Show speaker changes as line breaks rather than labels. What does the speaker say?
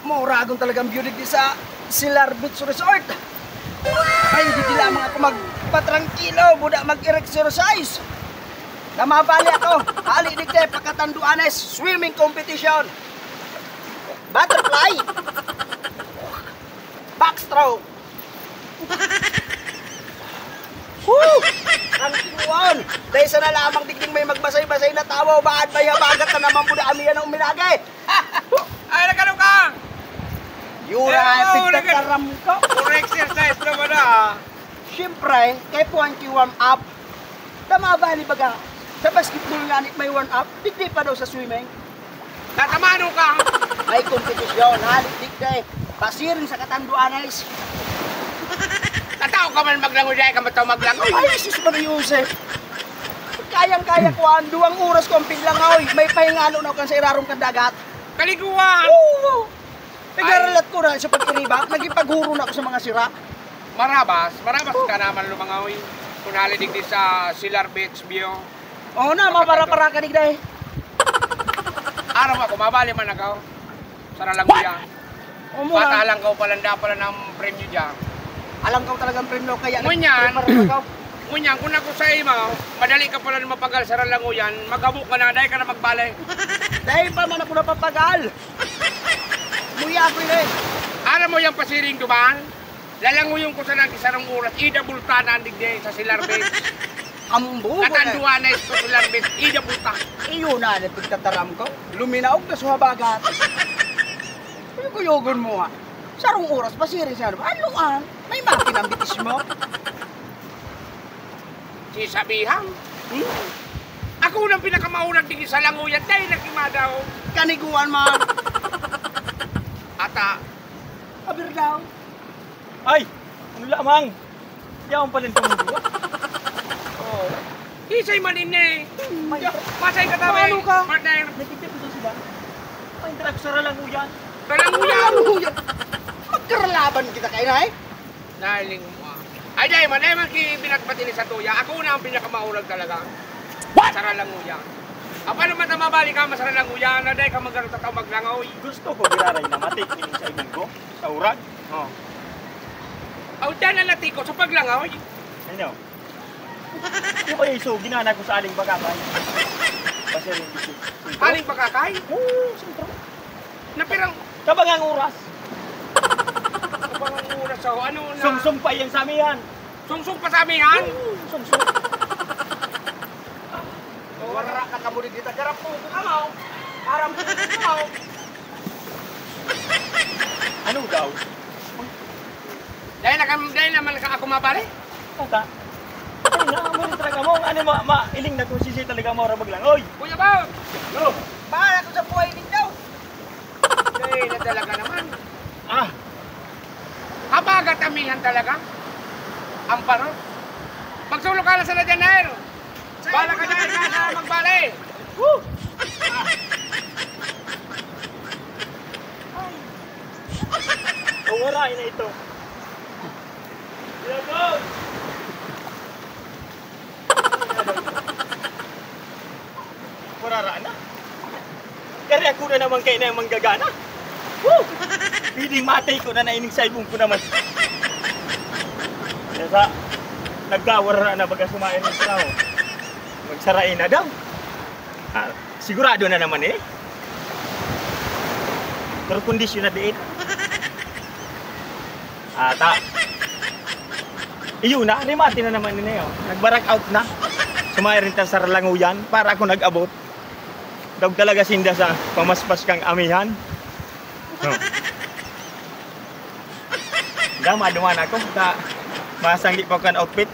Mauragon talagang beauty di sa Silar Beach Resort. Ay, di lamang ako magpatrangkilo, buda mag-exercise. Namabali ako, hali digde, pakatanduanes, swimming competition. Butterfly. Backstroke. Woo! Ranking 1. Dahil sa na lamang digding may magbasay-basay na tawa, baad may habagat na naman buda amiyan ng uminagay.
Ay, nagano ka?
Yura, pigtataram ko.
Puro exercise naman ah.
Siyempre, kay puwan ki warm up. Tama ba ni baga? Sa basketball nga may warm up, digdi pa daw sa swimming.
Tatamano ka?
May kompetisyon, halik digdi. Pasirin sa katanduanes.
Tatao ka man maglangoy dahil ka mataw maglangoy.
Ay, sus Maria Jose. Kayang-kaya ko ang 2 oras ko ang piglangoy. May pahingalo na kan sa irarong kadagat.
Kaliguan.
Oo! Nagaralat ko na sa pagkiriba, nagipaghuro na ako sa mga sira.
Marabas ka naman lumangoy. Kung halidig sa Silar Beach View.
Oo na, mapara-para ka digday.
Araw ako, mabali man ako. Saralango yan.
Umura.
Patalang ka palanda pala ng premyo dyan.
Alam ko talagang premyo kaya
Ngunyan,
nagprepare ako.
ngunyan, kung ako sa ima, madali ka pala mapagal sa Ralango yan, magabuk ka na, dahil ka na magbali.
Dahil pa man ako napapagal. Muya ko yun eh.
Alam mo yung pasiring duman? Lalangoy ko sa nag-isarang oras, ida bulta na digde sa Silar Beach.
Ambo ko na.
Katanduan na sa Silar Beach, ida bulta.
Iyo na, nagpagtataram ko. Luminaog na sa habagat. Kuyugon mo ha. Sarong oras, pasirin siya. Anuan? May makinambitis mo.
Sisabihan. Ako nang pinakamaunang tingin sa langoyan, dahil nakimadaw.
Kaniguan man.
Ata,
Abir daw.
Ay! Ano lamang? Yaman pa rin tumuduwa.
Oh.
isay manin Masay ka tabi.
Paano ka?
Partner.
Nagtitip ito sila. Painteract sa ralango yan.
Kalanguyan.
Magkaralaban kita kayo na eh.
Naling mo. Ay, dahil man binatbati ni sa tuya. Ako na ang pinakamaulag talaga. What? Sa Ralanguyan. Paano man mabalik ka sa Ralanguyan na dahil ka magkaroon sa maglangoy?
Gusto ko biraray na matik kining sa ibig ko. Sa urag.
Oh. Aw, dyan na natiko sa paglangoy.
Ano? Di ba yung ginana ko sa aling bagabay? Kasi rin ito.
Aling pagkakay?
Oo, sentro.
Napirang.
Kabagang oras.
Kapag ang oras ako, ano na?
Sumsum pa yung samihan.
Sungsung pa sa amihan?
Sumsum.
Wara ka kamulit kita. Garap po ko kamaw. Aram po ko kamaw.
Ano daw?
Dahil naman ako mabali?
Tata. Ay, naamulit talaga mo. Ano mailing na kung sisi talaga mo rabag lang. Oy!
Kuya Bao!
Go!
Bahala ko sa buhay ninyo.
Dahil na talaga naman.
Ah!
Habagat amihan talaga. Amparo. Magsulok ka na sa Janeiro. Bala ka dahil ka na magbali.
Woo! Warain na ito. Here goes! Wararaan na. Kaya ako na naman kayo na yung manggagana. Woo! Piling matay ko na naining sa ibong ko naman. Kaya nagkawara na baga sumayin ng traho. Magsarain na daw. Sigurado na naman eh. Pero kondisyon na diin. Iyo na, rimati na naman nila yun. Nagbarak out na. Sumayin rin sa Ralanguyan para ako nag-abot. Daw talaga sinda sa pamaspas kang amihan. Dama duman ako. Masangli pa kan outfit.